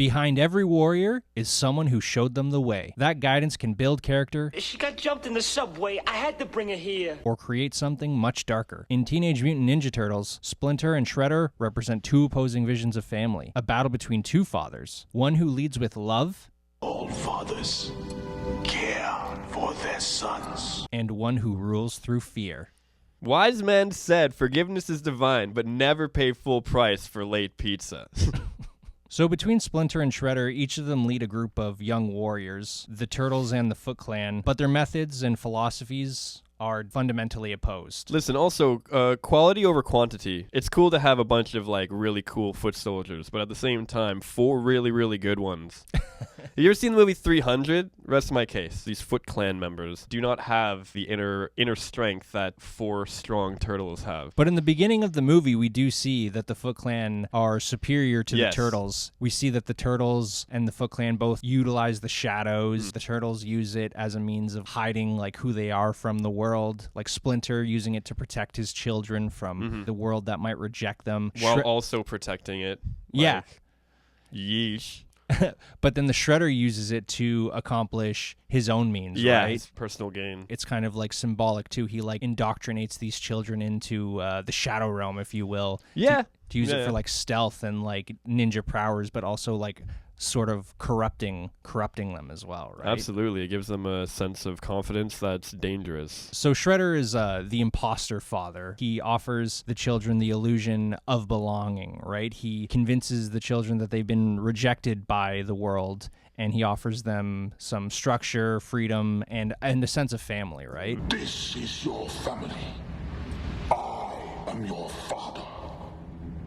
Behind every warrior is someone who showed them the way. That guidance can build character. She got jumped in the subway. I had to bring her here. Or create something much darker. In Teenage Mutant Ninja Turtles, Splinter and Shredder represent two opposing visions of family. A battle between two fathers. One who leads with love. All fathers care for their sons. And one who rules through fear. Wise men said forgiveness is divine, but never pay full price for late pizza. So between Splinter and Shredder, each of them lead a group of young warriors, the Turtles and the Foot Clan, but their methods and philosophies are fundamentally opposed. Listen, also, quality over quantity. It's cool to have a bunch of, like, really cool foot soldiers, but at the same time, 4 really, really good ones. Have you ever seen the movie 300? Rest my case. These Foot Clan members do not have the inner strength that 4 strong turtles have. But in the beginning of the movie, we do see that the Foot Clan are superior to the Turtles. We see that the Turtles and the Foot Clan both utilize the shadows. The Turtles use it as a means of hiding, like, who they are from the world. Like Splinter using it to protect his children from the world that might reject them. While also protecting it. Yeah. Yeesh. But then the Shredder uses it to accomplish his own means, right? His personal gain. It's kind of like symbolic too. He like indoctrinates these children into the shadow realm, if you will. Yeah. To use it for like stealth and like ninja prowess, but also like sort of corrupting them as well, right? Absolutely. It gives them a sense of confidence that's dangerous. So Shredder is the imposter father. He offers the children the illusion of belonging, right? He convinces the children that they've been rejected by the world, and he offers them some structure, freedom, and a sense of family, right? This is your family. I am your father.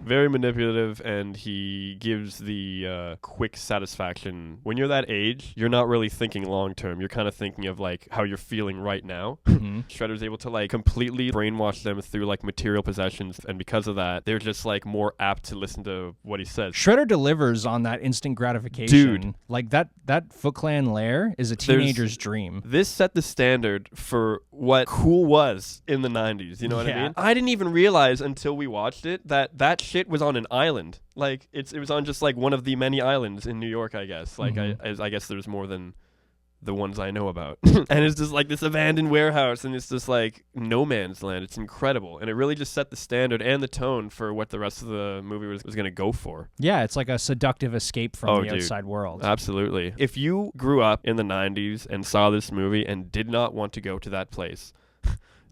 Very manipulative, and he gives the quick satisfaction. When you're that age, you're not really thinking long term. You're kind of thinking of like how you're feeling right now. Shredder's able to like completely brainwash them through like material possessions, and because of that, they're just like more apt to listen to what he says. Shredder delivers on that instant gratification. Dude. Like that Foot Clan lair is a teenager's dream. This set the standard for what cool was in the 90s. You know what I mean? I didn't even realize until we watched it that shit was on an island. Like it was on just like one of the many islands in New York, I guess. Like I guess there's more than the ones I know about. And it's just like this abandoned warehouse, and it's just like no man's land. It's incredible, and it really just set the standard and the tone for what the rest of the movie was going to go for. Yeah, it's like a seductive escape from the outside world. Absolutely. If you grew up in the 90s and saw this movie and did not want to go to that place,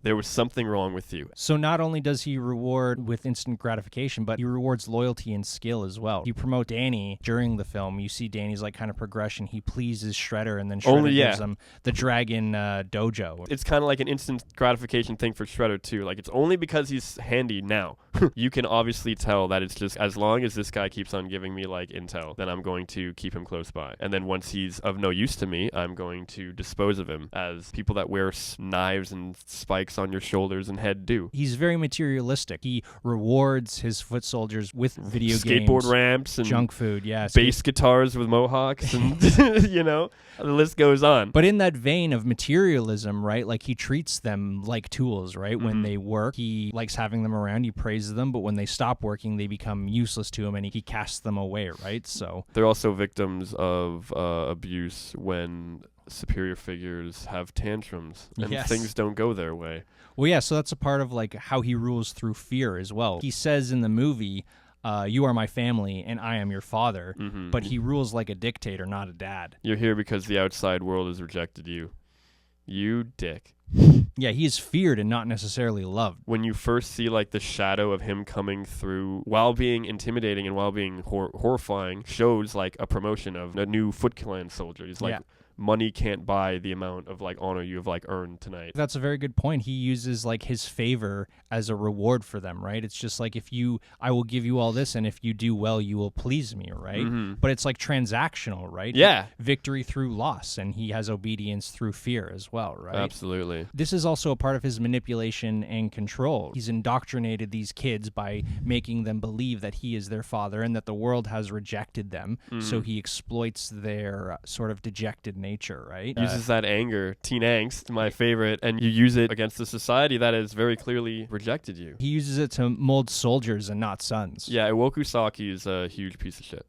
there was something wrong with you. So not only does he reward with instant gratification, but he rewards loyalty and skill as well. You promote Danny during the film. You see Danny's like kind of progression. He pleases Shredder, and then Shredder gives him the dragon dojo. It's kind of like an instant gratification thing for Shredder too. Like it's only because he's handy now. You can obviously tell that it's just as long as this guy keeps on giving me like intel, then I'm going to keep him close by. And then once he's of no use to me, I'm going to dispose of him, as people that wear knives and spikes on your shoulders and head do. He's very materialistic. He rewards his foot soldiers with video games, skateboard ramps, and junk food, bass guitars with mohawks, and you know, the list goes on. But in that vein of materialism, right? Like he treats them like tools, right? When they work, he likes having them around. He praises them, but when they stop working, they become useless to him, and he casts them away, right? So they're also victims of abuse when superior figures have tantrums and things don't go their way. Well, yeah, so that's a part of like how he rules through fear as well. He says in the movie, you are my family and I am your father, but he rules like a dictator, not a dad. You're here because the outside world has rejected you. You dick. Yeah, he is feared and not necessarily loved. When you first see like the shadow of him coming through while being intimidating and while being horrifying, shows like a promotion of a new Foot Clan soldier. He's like, money can't buy the amount of like honor you have like earned tonight. That's a very good point. He uses like his favor as a reward for them, right? It's just like, I will give you all this, and if you do well, you will please me, right? But it's like transactional, right? Yeah. Victory through loss, and he has obedience through fear as well, right? Absolutely. This is also a part of his manipulation and control. He's indoctrinated these kids by making them believe that he is their father and that the world has rejected them, so he exploits their sort of dejected nature, right? Uses that anger, teen angst, my favorite, and you use it against a society that has very clearly rejected you. He uses it to mold soldiers and not sons. Yeah, Iwoku Saki is a huge piece of shit.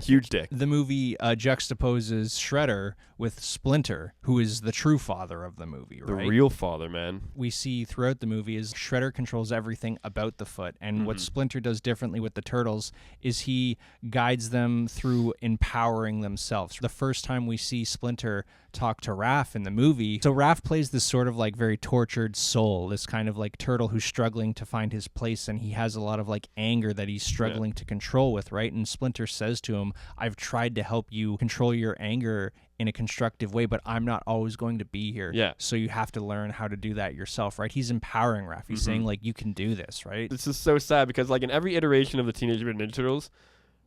Huge dick. The movie juxtaposes Shredder with Splinter, who is the true father of the movie, right? The real father, man. We see throughout the movie is Shredder controls everything about the foot, and what Splinter does differently with the Turtles is he guides them through empowering themselves. The first time we see Splinter talk to Raph in the movie, so Raph plays this sort of like very tortured soul, this kind of like turtle who's struggling to find his place, and he has a lot of like anger that he's struggling to control with, right? And Splinter says to him, I've tried to help you control your anger in a constructive way, but I'm not always going to be here. Yeah. So you have to learn how to do that yourself, right? He's empowering Raph. He's saying, like, you can do this, right? This is so sad because, like, in every iteration of the Teenage Mutant Ninja Turtles,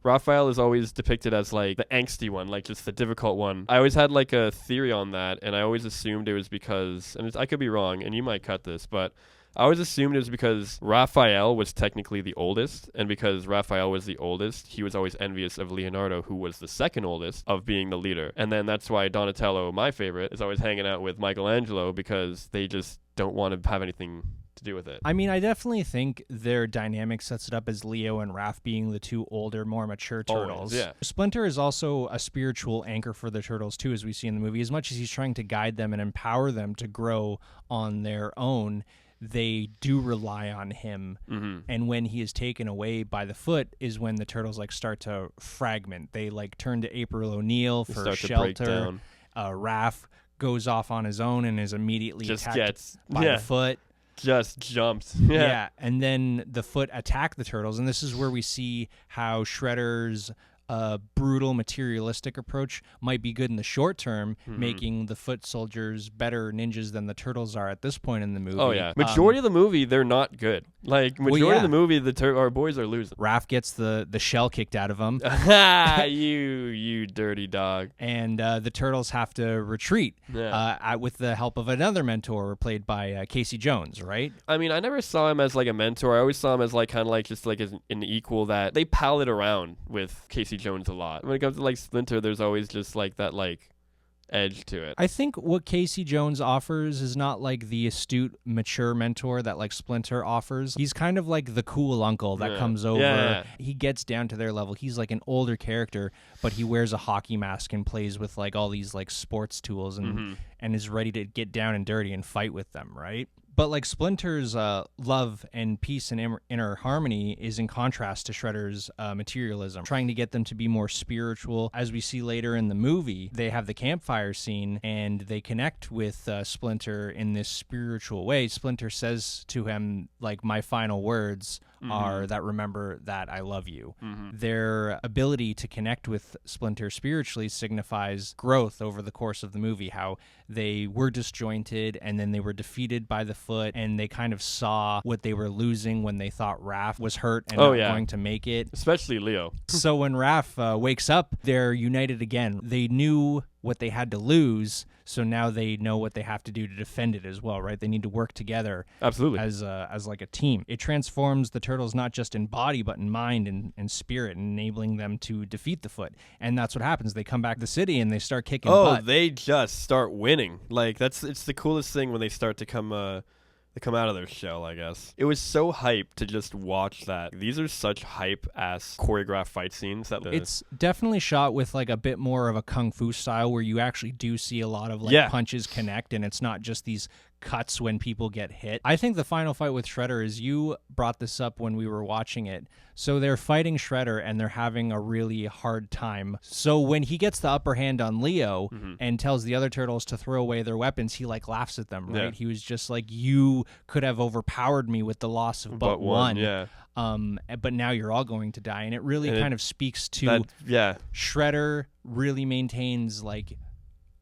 Raphael is always depicted as, like, the angsty one, like, just the difficult one. I always had, like, a theory on that, and I always assumed it was because, and I could be wrong, and you might cut this, but I always assumed it was because Raphael was technically the oldest, and because Raphael was the oldest, he was always envious of Leonardo, who was the second oldest, of being the leader. And then that's why Donatello, my favorite, is always hanging out with Michelangelo, because they just don't want to have anything to do with it. I mean, I definitely think their dynamic sets it up as Leo and Raph being the two older, more mature turtles. Always, yeah. Splinter is also a spiritual anchor for the turtles, too, as we see in the movie. As much as he's trying to guide them and empower them to grow on their own, they do rely on him, and when he is taken away by the foot is when the turtles like start to fragment. They like turn to April O'Neil for shelter. Raph goes off on his own and is immediately attacked by the foot. Just jumps. Yeah, and then the foot attack the turtles, and this is where we see how Shredder's brutal, materialistic approach might be good in the short term, making the foot soldiers better ninjas than the turtles are at this point in the movie. Oh, yeah. Majority of the movie, they're not good. Like, majority of the movie, our boys are losing. Raph gets the shell kicked out of him. You dirty dog. And the turtles have to retreat with the help of another mentor played by Casey Jones, right? I mean, I never saw him as, like, a mentor. I always saw him as, like, kind of like just, like, as an equal that they pal it around with Casey Jones a lot. When it comes to like Splinter, there's always just like that like edge to it. I think what Casey Jones offers is not like the astute, mature mentor that like Splinter offers. He's kind of like the cool uncle that comes over. Yeah. He gets down to their level. He's like an older character, but he wears a hockey mask and plays with like all these like sports tools and is ready to get down and dirty and fight with them, right? But like Splinter's love and peace and inner harmony is in contrast to Shredder's materialism, trying to get them to be more spiritual. As we see later in the movie, they have the campfire scene and they connect with Splinter in this spiritual way. Splinter says to him, like, my final words are that remember that I love you. Their ability to connect with Splinter spiritually signifies growth over the course of the movie, how they were disjointed and then they were defeated by the foot and they kind of saw what they were losing when they thought Raph was hurt and not going to make it. Especially Leo. So when Raph wakes up, they're united again. They knew what they had to lose, so now they know what they have to do to defend it as well, right? They need to work together. Absolutely. As like a team. It transforms the turtles not just in body, but in mind and spirit, enabling them to defeat the foot. And that's what happens. They come back to the city and they start kicking butt. Oh, they just start winning. Like, it's the coolest thing when they start to come out of their shell, I guess. It was so hype to just watch that. These are such hype-ass choreographed fight scenes. It's definitely shot with like a bit more of a kung fu style where you actually do see a lot of like punches connect and it's not just these cuts when people get hit. I think the final fight with Shredder is, you brought this up when we were watching it. So they're fighting Shredder and they're having a really hard time. So when he gets the upper hand on Leo and tells the other turtles to throw away their weapons, he like laughs at them, right? Yeah. He was just like, you could have overpowered me with the loss of but one. Yeah. But now you're all going to die. And it really kind of speaks to Shredder really maintains like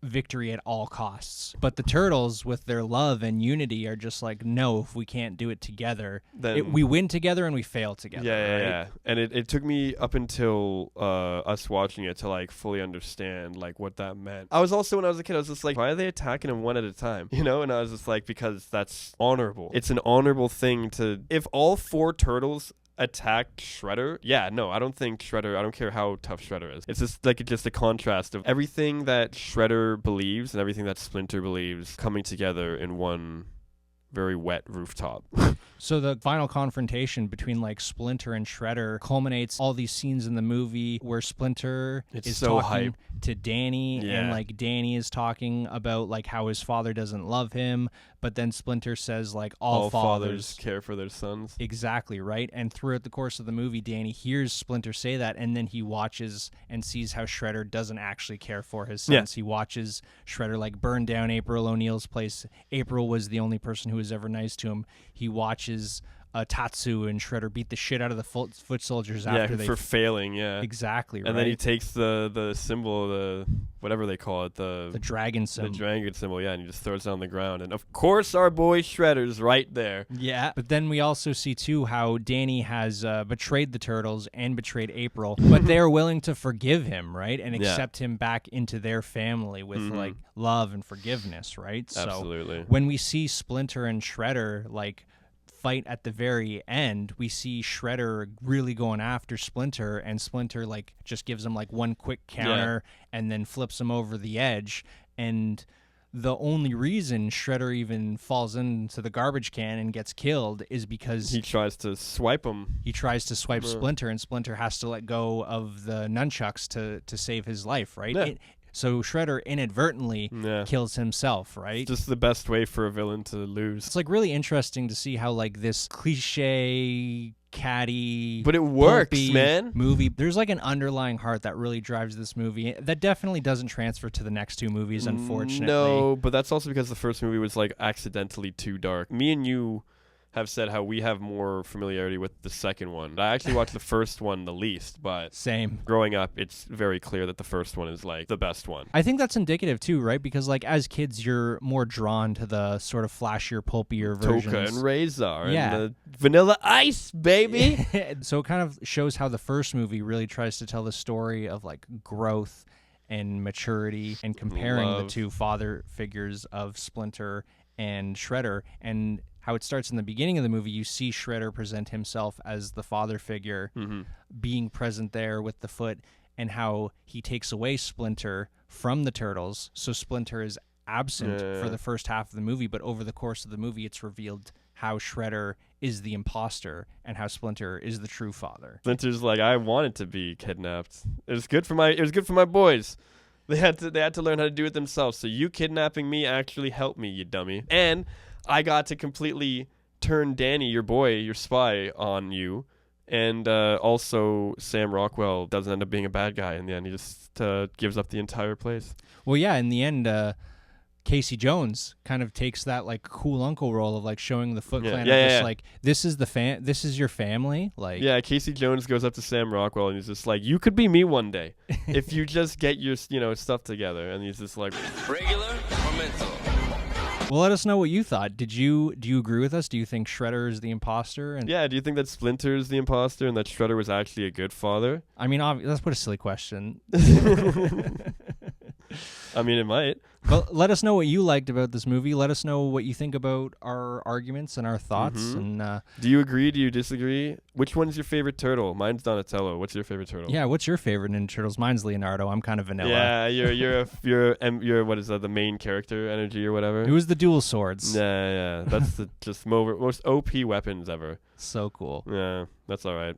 victory at all costs, but the turtles with their love and unity are just like, no, if we can't do it together, then we win together and we fail together. Yeah. And it took me up until us watching it to like fully understand like what that meant. I was also, when I was a kid, I was just like, why are they attacking him one at a time, you know? And I was just like, because that's honorable. It's an honorable thing to, if all four turtles attacked Shredder, I don't think Shredder, I don't care how tough Shredder is. It's just like a contrast of everything that Shredder believes and everything that Splinter believes coming together in one very wet rooftop. So the final confrontation between like Splinter and Shredder culminates all these scenes in the movie where Splinter is so talking hype to Danny, Yeah. and like Danny is talking about like how his father doesn't love him, but then Splinter says like all fathers care for their sons. Exactly, right? And throughout the course of the movie, Danny hears Splinter say that, and then he watches and sees how Shredder doesn't actually care for his sons. He watches Shredder like burn down April O'Neil's place. April was the only person who was ever nice to him. He watches Tatsu and Shredder beat the shit out of the foot soldiers after for failing. Exactly, right? And then he takes the symbol, the whatever they call it, the dragon symbol. The dragon symbol, and he just throws it on the ground. And of course, our boy Shredder's right there. Yeah, but then we also see too how Danny has betrayed the Turtles and betrayed April, but they're willing to forgive him, right, and accept him back into their family with like love and forgiveness, right? Absolutely. So when we see Splinter and Shredder like fight at the very end, we see Shredder really going after Splinter, and Splinter like just gives him like one quick counter and then flips him over the edge. And the only reason Shredder even falls into the garbage can and gets killed is because he tries to swipe him. He tries to swipe Splinter, and Splinter has to let go of the nunchucks to save his life, right? Yeah. So Shredder inadvertently kills himself, right? It's just the best way for a villain to lose. It's like really interesting to see how like this cliche catty but it works, man. Movie. There's like an underlying heart that really drives this movie that definitely doesn't transfer to the next two movies, unfortunately. No, but that's also because the first movie was like accidentally too dark. Me and you have said how we have more familiarity with the second one. I actually watched the first one the least, but same. Growing up, it's very clear that the first one is like the best one. I think that's indicative too, right? Because like as kids, you're more drawn to the sort of flashier, pulpier versions. Toka and Razor and the Vanilla Ice, baby. So it kind of shows how the first movie really tries to tell the story of like growth and maturity and comparing the two father figures of Splinter and Shredder, and how it starts in the beginning of the movie. You see Shredder present himself as the father figure, being present there with the foot, and how he takes away Splinter from the Turtles. So Splinter is absent for the first half of the movie, but over the course of the movie, it's revealed how Shredder is the imposter and how Splinter is the true father. Splinter's like, I wanted to be kidnapped. It was good for my boys. They had to learn how to do it themselves. So you kidnapping me actually helped me, you dummy. And I got to completely turn Danny, your boy, your spy, on you. And also Sam Rockwell doesn't end up being a bad guy in the end. He just gives up the entire place. Well, yeah, in the end, Casey Jones kind of takes that like cool uncle role of like showing the Foot Clan like this is your family. Like Casey Jones goes up to Sam Rockwell and he's just like, you could be me one day if you just get your stuff together. And he's just like, regular or mental. Well, let us know what you thought. Do you agree with us? Do you think Shredder is the imposter? And do you think that Splinter is the imposter and that Shredder was actually a good father? I mean, that's what a silly question. I mean, it might. But let us know what you liked about this movie. Let us know what you think about our arguments and our thoughts. And do you agree? Do you disagree? Which one's your favorite turtle? Mine's Donatello. What's your favorite turtle? Yeah, what's your favorite Ninja Turtles? Mine's Leonardo. I'm kind of vanilla. Yeah, you're what is that? The main character energy or whatever. It was the dual swords. Yeah. That's the just most OP weapons ever. So cool. Yeah, that's all right.